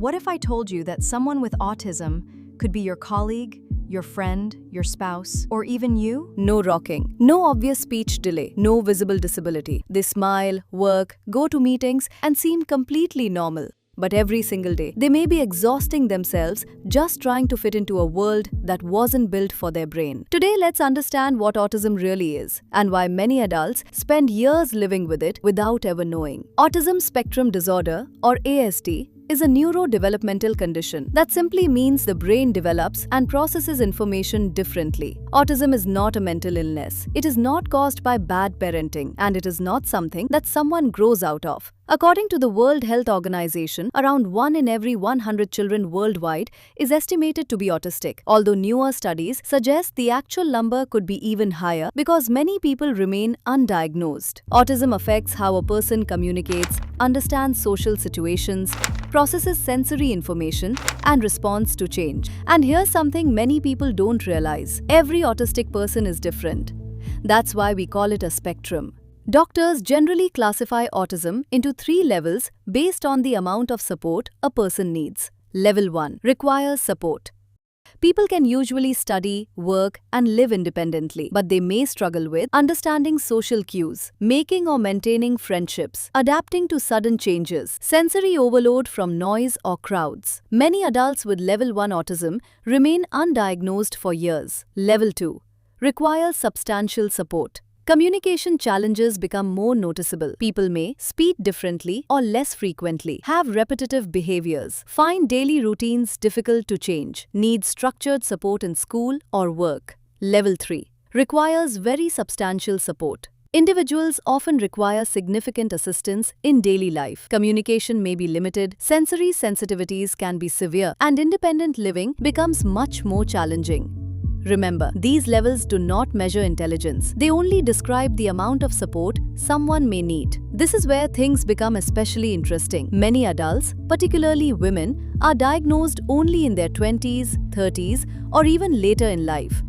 What if I told you that someone with autism could be your colleague, your friend, your spouse, or even you? No rocking, no obvious speech delay, no visible disability. They smile, work, go to meetings, and seem completely normal. But every single day, they may be exhausting themselves just trying to fit into a world that wasn't built for their brain. Today, let's understand what autism really is and why many adults spend years living with it without ever knowing. Autism Spectrum Disorder, or ASD, is a neurodevelopmental condition that simply means the brain develops and processes information differently. Autism is not a mental illness. It is not caused by bad parenting, and it is not something that someone grows out of. According to the World Health Organization, around 1 in every 100 children worldwide is estimated to be autistic, although newer studies suggest the actual number could be even higher because many people remain undiagnosed. Autism affects how a person communicates, understands social situations, processes sensory information, and responds to change. And here's something many people don't realize. Every autistic person is different. That's why we call it a spectrum. Doctors generally classify autism into 3 levels based on the amount of support a person needs. Level 1 requires support. People can usually study, work, and live independently, but they may struggle with understanding social cues, making or maintaining friendships, adapting to sudden changes, sensory overload from noise or crowds. Many adults with level 1 autism remain undiagnosed for years. Level 2 requires substantial support. Communication challenges become more noticeable. People may speak differently or less frequently, have repetitive behaviors, find daily routines difficult to change, need structured support in school or work. Level 3 requires very substantial support. Individuals often require significant assistance in daily life. Communication may be limited, sensory sensitivities can be severe, and independent living becomes much more challenging. Remember, these levels do not measure intelligence. They only describe the amount of support someone may need. This is where things become especially interesting. Many adults, particularly women, are diagnosed only in their 20s, 30s, or even later in life.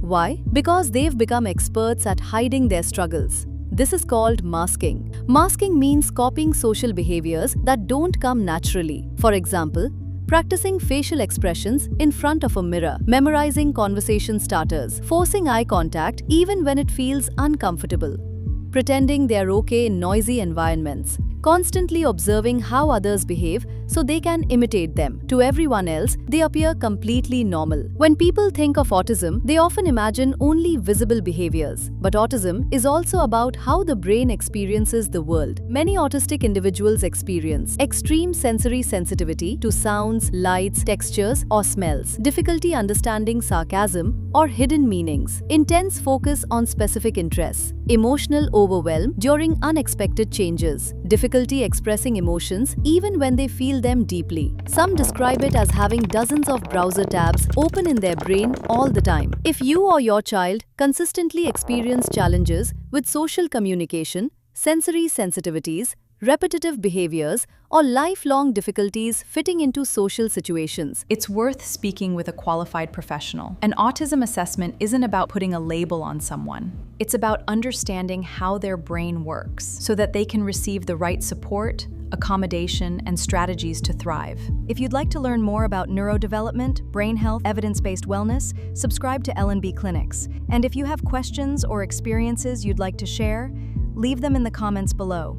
Why? Because they've become experts at hiding their struggles. This is called masking. Masking means copying social behaviors that don't come naturally. For example, practicing facial expressions in front of a mirror, memorizing conversation starters, forcing eye contact even when it feels uncomfortable, pretending they're okay in noisy environments, constantly observing how others behave so they can imitate them. To everyone else, they appear completely normal. When people think of autism, they often imagine only visible behaviors. But autism is also about how the brain experiences the world. Many autistic individuals experience extreme sensory sensitivity to sounds, lights, textures, or smells, difficulty understanding sarcasm or hidden meanings, intense focus on specific interests, emotional overwhelm during unexpected changes, difficulty expressing emotions even when they feel them deeply. Some describe it as having dozens of browser tabs open in their brain all the time. If you or your child consistently experience challenges with social communication, sensory sensitivities, repetitive behaviors, or lifelong difficulties fitting into social situations, It's worth speaking with a qualified professional. An autism assessment isn't about putting a label on someone. It's about understanding how their brain works so that they can receive the right support, accommodation, and strategies to thrive. If you'd like to learn more about neurodevelopment, brain health, evidence-based wellness, subscribe to L&B Clinics. And if you have questions or experiences you'd like to share, leave them in the comments below.